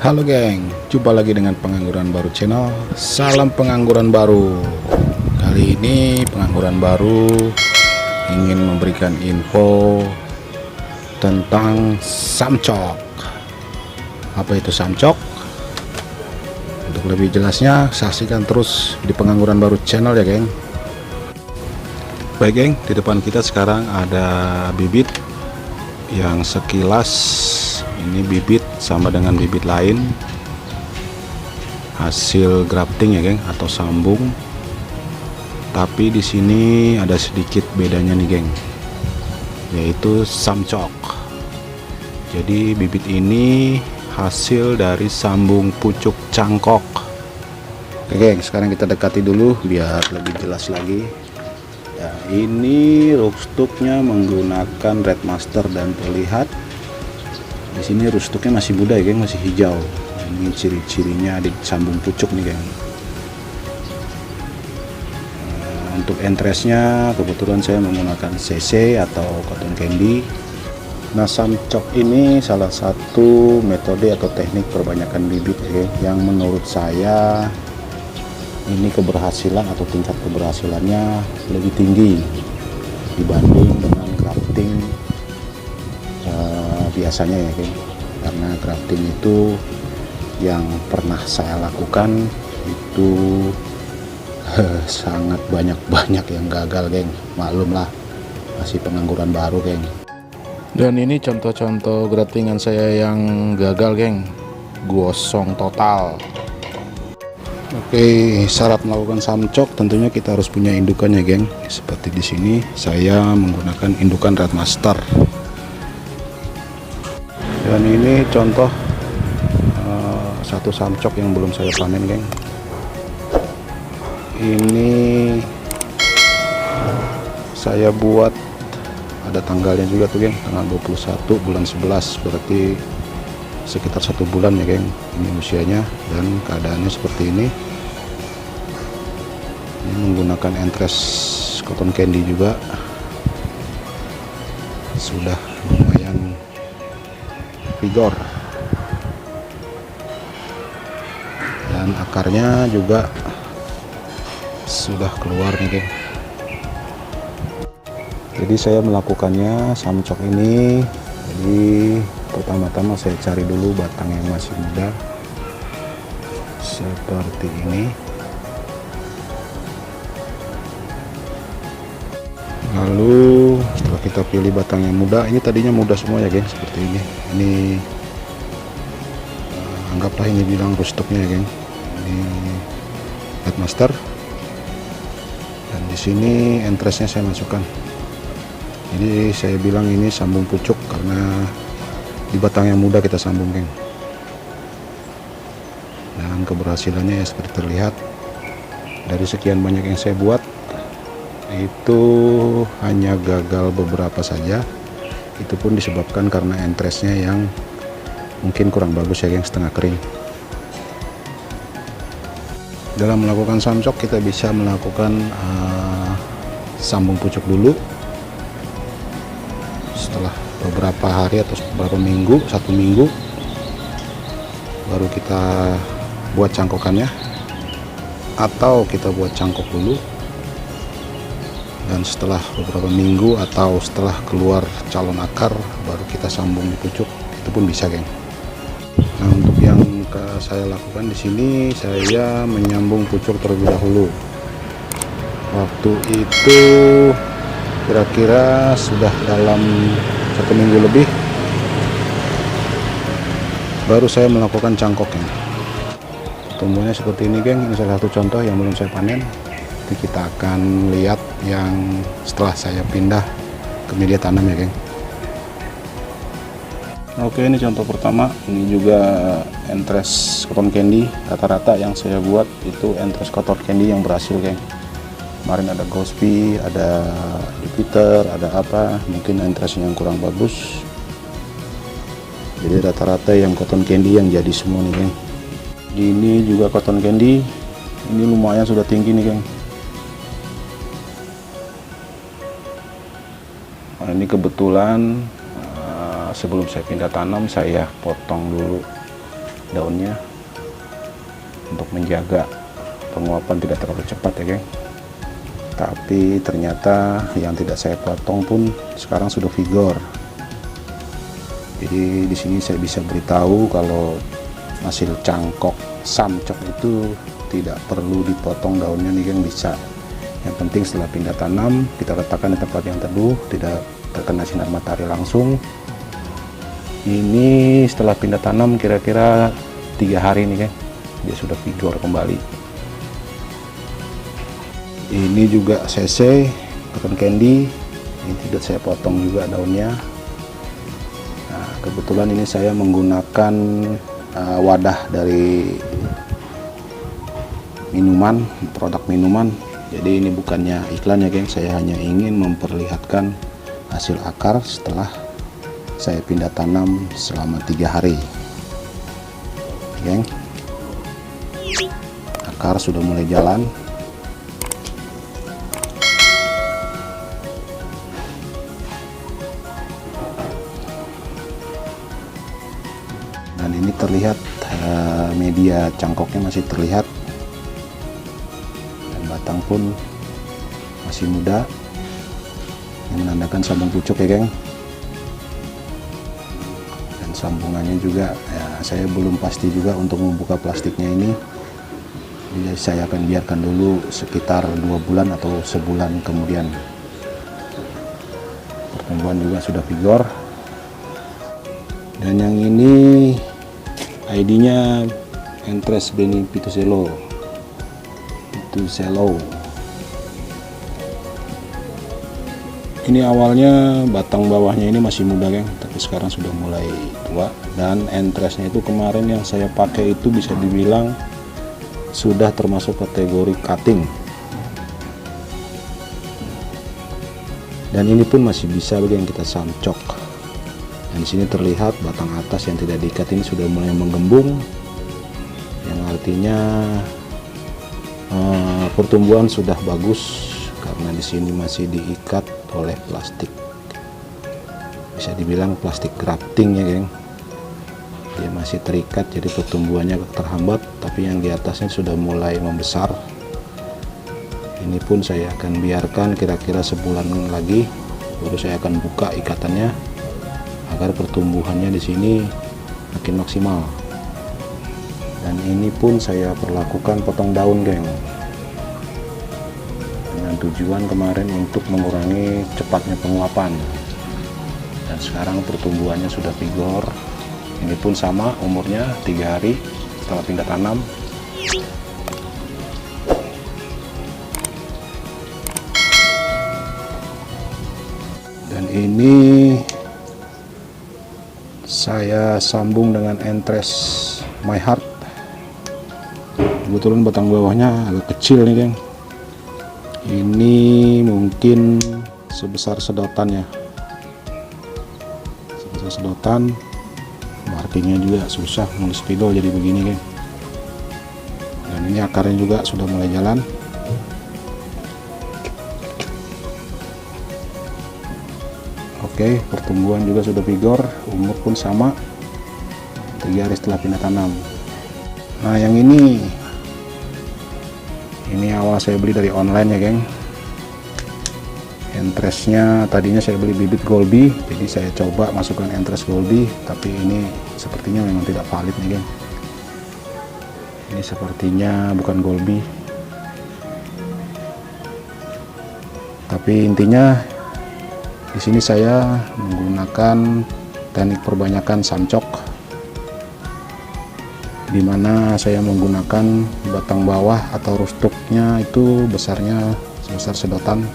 Halo geng, jumpa lagi dengan Pengangguran Baru Channel. Salam pengangguran baru. Kali ini pengangguran baru ingin memberikan info tentang samcok. Apa itu samcok? Untuk lebih jelasnya saksikan terus di Pengangguran Baru Channel ya geng. Baik geng, di depan kita sekarang ada bibit yang sekilas ini bibit sama dengan bibit lain hasil grafting ya geng, atau sambung. Tapi di sini ada sedikit bedanya nih geng, yaitu samcok. Jadi bibit ini hasil dari sambung pucuk cangkok. Oke geng, sekarang kita dekati dulu biar lebih jelas lagi. Ya, ini rootstocknya menggunakan Red Master dan terlihat di sini rootstocknya masih muda ya geng, masih hijau. Ini ciri-cirinya di sambung pucuk nih geng. Untuk entrestnya kebetulan saya menggunakan CC atau cotton candy. Nah, samcok ini salah satu metode atau teknik perbanyakan bibit ya geng, yang menurut saya ini keberhasilan atau tingkat keberhasilannya lebih tinggi dibanding dengan grafting biasanya ya geng. Karena grafting itu yang pernah saya lakukan itu sangat banyak yang gagal geng. Maklum lah, masih pengangguran baru geng. Dan ini contoh-contoh graftingan saya yang gagal geng, gosong total. Oke, syarat melakukan samcok tentunya kita harus punya indukannya geng. Seperti di sini saya menggunakan indukan Red Master. Dan ini contoh satu samcok yang belum saya panen geng. Ini saya buat ada tanggalnya juga tuh geng, tanggal 21 bulan 11, berarti sekitar 1 bulan ya geng ini usianya. Dan keadaannya seperti ini menggunakan entrest cotton candy juga, sudah lumayan vigor dan akarnya juga sudah keluar nih geng. Jadi saya melakukannya samcok ini, jadi pertama-tama saya cari dulu batang yang masih muda seperti ini. Lalu setelah kita pilih batang yang muda, ini tadinya muda semua ya geng, seperti ini. Ini anggaplah ini bilang rootstocknya ya geng. Ini Red Master. Dan di sini entrestnya saya masukkan. Jadi saya bilang ini sambung pucuk karena di batang yang muda kita sambung geng. Dan keberhasilannya ya seperti terlihat. Dari sekian banyak yang saya buat, itu hanya gagal beberapa saja. Itu pun disebabkan karena entrestnya yang mungkin kurang bagus ya geng, setengah kering. Dalam melakukan samcok kita bisa melakukan sambung pucuk dulu. Setelah beberapa hari atau beberapa minggu, 1 minggu, baru kita buat cangkokannya, atau kita buat cangkok dulu. Dan setelah beberapa minggu atau setelah keluar calon akar, baru kita sambung di pucuk. Itu pun bisa geng. Nah, untuk yang saya lakukan di sini, saya menyambung pucuk terlebih dahulu. Waktu itu kira-kira sudah dalam 1 minggu lebih, baru saya melakukan cangkoknya. Tumbuhnya seperti ini geng. Ini salah satu contoh yang belum saya panen. Nanti kita akan lihat yang setelah saya pindah ke media tanam ya geng. Oke, ini contoh pertama. Ini juga entrest cotton candy. Rata-rata yang saya buat itu entrest cotton candy yang berhasil geng. Kemarin ada Ghosty, ada Jupiter, ada apa, mungkin entrestnya yang kurang bagus. Jadi rata-rata yang cotton candy yang jadi semua nih geng. Ini juga cotton candy. Ini lumayan sudah tinggi nih geng. Nah, ini kebetulan sebelum saya pindah tanam saya potong dulu daunnya untuk menjaga penguapan tidak terlalu cepat ya geng. Tapi ternyata yang tidak saya potong pun sekarang sudah vigor. Jadi di sini saya bisa beritahu kalau hasil cangkok samcok itu tidak perlu dipotong daunnya nih geng, bisa. Yang penting setelah pindah tanam kita letakkan di tempat yang teduh, tidak terkena sinar matahari langsung. Ini setelah pindah tanam kira-kira 3 hari nih geng, dia sudah vigor kembali. Ini juga CC cotton candy, ini tidak saya potong juga daunnya. Nah, kebetulan ini saya menggunakan wadah dari minuman, produk minuman. Jadi ini bukannya iklan ya geng, saya hanya ingin memperlihatkan hasil akar setelah saya pindah tanam selama 3 hari geng. Akar sudah mulai jalan. Dan ini terlihat media cangkoknya masih terlihat, dan batang pun masih muda, yang menandakan sambung pucuk ya geng. Dan sambungannya juga ya, saya belum pasti juga untuk membuka plastiknya ini, jadi saya akan biarkan dulu sekitar 2 bulan atau sebulan kemudian. Pertumbuhan juga sudah vigor. Dan yang ini ID-nya Entres Beni Pituselo. Ini awalnya batang bawahnya ini masih muda geng, tapi sekarang sudah mulai tua. Dan entresnya itu kemarin yang saya pakai itu bisa dibilang sudah termasuk kategori cutting. Dan ini pun masih bisa bagi yang kita samcok. Dan di sini terlihat batang atas yang tidak diikat ini sudah mulai menggembung, yang artinya pertumbuhan sudah bagus karena di sini masih diikat oleh plastik. Bisa dibilang plastik grafting ya geng. Dia masih terikat, jadi pertumbuhannya terhambat, tapi yang di atasnya sudah mulai membesar. Ini pun saya akan biarkan kira-kira sebulan lagi, baru saya akan buka ikatannya agar pertumbuhannya di sini makin maksimal. Dan ini pun saya perlakukan potong daun geng, dengan tujuan kemarin untuk mengurangi cepatnya penguapan. Dan sekarang pertumbuhannya sudah vigor. Ini pun sama, umurnya 3 hari setelah pindah tanam. Dan ini saya sambung dengan Entres My Heart. Kebetulan batang bawahnya agak kecil nih geng. Ini mungkin sebesar sedotan ya, sebesar sedotan. Markingnya juga susah, nulis spidol jadi begini geng. Dan ini akarnya juga sudah mulai jalan. Oke, pertumbuhan juga sudah vigor, umur pun sama, 3 hari setelah pindah tanam. Nah yang ini awal saya beli dari online ya geng. Entresnya tadinya saya beli bibit Golby, jadi saya coba masukkan Entres Golby, tapi ini sepertinya memang tidak valid nih geng. Ini sepertinya bukan Golby, tapi intinya di sini saya menggunakan teknik perbanyakan samcok, di mana saya menggunakan batang bawah atau rustuknya itu besarnya sebesar sedotan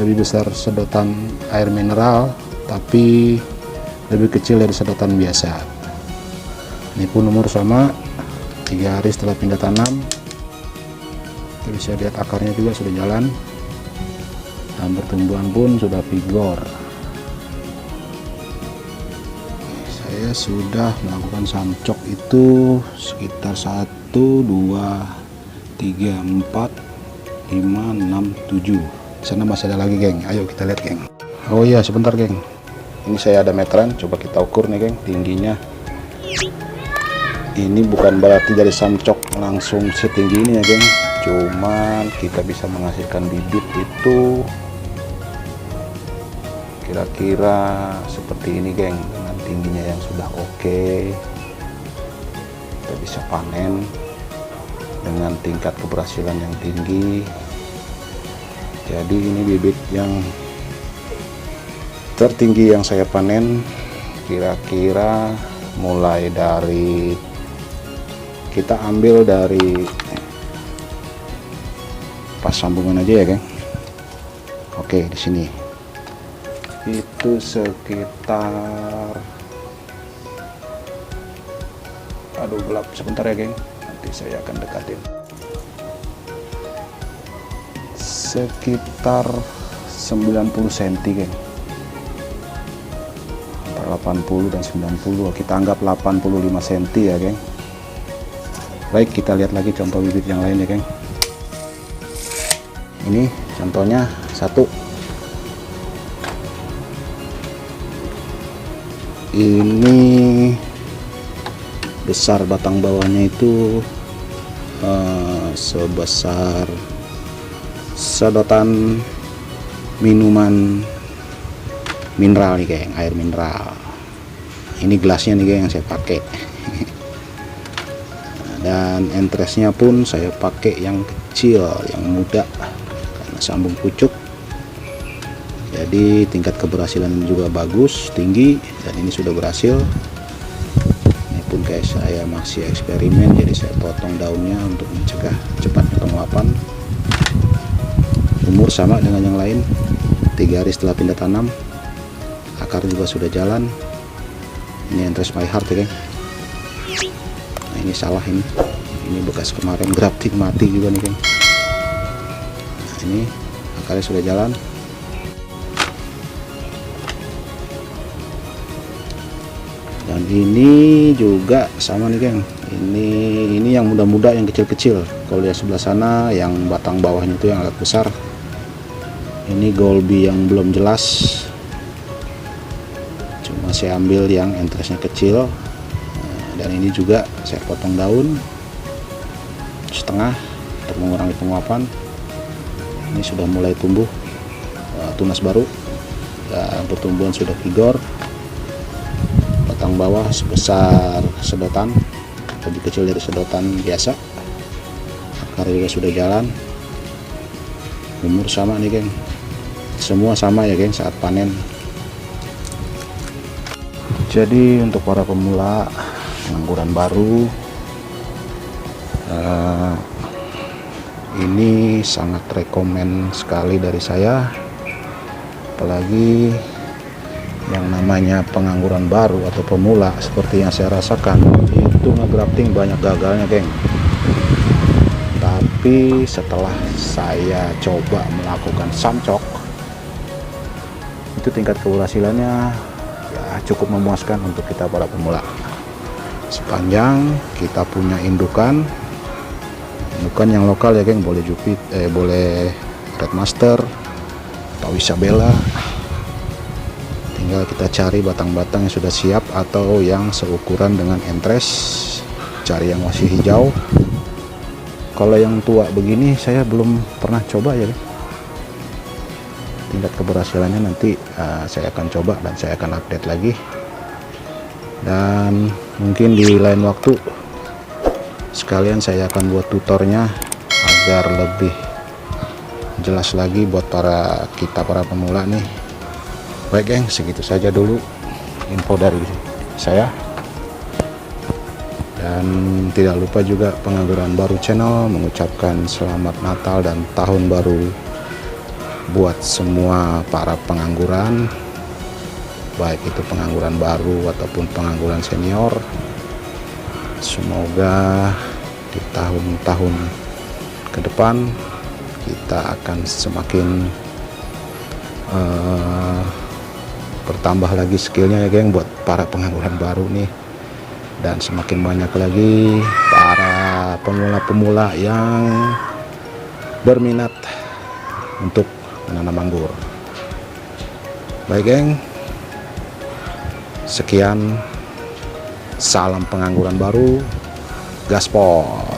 lebih besar sedotan air mineral, tapi lebih kecil dari sedotan biasa. Ini pun umur sama, 3 hari setelah pindah tanam. Kita bisa lihat akarnya juga sudah jalan, dan pertumbuhan pun sudah vigor. Saya sudah melakukan samcok itu sekitar 1, 2, 3, 4, 5, 6, 7. Di sana masih ada lagi geng, ayo kita lihat geng. Oh iya sebentar geng, Ini saya ada meteran, coba kita ukur nih geng tingginya. Ini bukan berarti dari samcok langsung setinggi ini ya geng, cuman kita bisa menghasilkan bibit itu kira-kira seperti ini geng, dengan tingginya yang sudah oke. Kita bisa panen dengan tingkat keberhasilan yang tinggi. Jadi ini bibit yang tertinggi yang saya panen, kira-kira mulai dari, kita ambil dari pas sambungan aja ya geng. Oke, di sini itu sekitar, aduh gelap sebentar ya geng, nanti saya akan dekatin, sekitar 90 cm geng, antara 80 dan 90, kita anggap 85 cm ya geng. Baik, kita lihat lagi contoh bibit yang lain ya geng. Ini contohnya satu, ini besar batang bawahnya itu sebesar sedotan minuman mineral nih geng, air mineral. Ini gelasnya nih geng yang saya pakai. Dan entresnya pun saya pakai yang kecil, yang muda, karena sambung pucuk. Jadi tingkat keberhasilan juga bagus, tinggi, dan ini sudah berhasil. Ini pun kayak saya masih eksperimen, jadi saya potong daunnya untuk mencegah cepatnya penguapan. Umur sama dengan yang lain, 3 hari setelah pindah tanam. Akar juga sudah jalan. Ini entres my heart ya geng. Nah, ini salah, ini bekas kemarin grafting mati juga nih geng. Nah, ini akarnya sudah jalan. Dan ini juga sama nih geng. Ini yang muda-muda, yang kecil-kecil. Kalau lihat sebelah sana yang batang bawahnya itu yang agak besar. Ini Golby yang belum jelas. Cuma saya ambil yang entresnya kecil. Dan ini juga saya potong daun setengah untuk mengurangi penguapan. Ini sudah mulai tumbuh tunas baru dan pertumbuhan sudah vigor. Batang bawah sebesar sedotan, lebih kecil dari sedotan biasa. Akar juga sudah jalan. Umur sama nih geng, semua sama ya geng saat panen. Jadi untuk para pemula pengangguran baru, ini sangat rekomen sekali dari saya. Apalagi yang namanya pengangguran baru atau pemula seperti yang saya rasakan, itu ngegrafting banyak gagalnya geng. Tapi setelah saya coba melakukan samcok, itu tingkat keberhasilannya ya cukup memuaskan untuk kita para pemula. Sepanjang kita punya indukan yang lokal ya geng, boleh Jupiter, boleh Red Master atau Isabella. Tinggal kita cari batang-batang yang sudah siap atau yang seukuran dengan entres, cari yang masih hijau. Kalau yang tua begini saya belum pernah coba ya geng. Tingkat keberhasilannya nanti saya akan coba dan saya akan update lagi. Dan mungkin di lain waktu sekalian saya akan buat tutornya agar lebih jelas lagi buat para pemula nih. Baik geng, segitu saja dulu info dari saya. Dan tidak lupa juga Pengangguran Baru Channel mengucapkan selamat Natal dan Tahun Baru buat semua para pengangguran, baik itu pengangguran baru ataupun pengangguran senior. Semoga di tahun-tahun ke depan kita akan semakin bertambah lagi skillnya ya geng buat para pengangguran baru nih, dan semakin banyak lagi para pemula-pemula yang berminat untuk menanam anggur. Baik geng, Sekian, salam pengangguran baru, gaspol.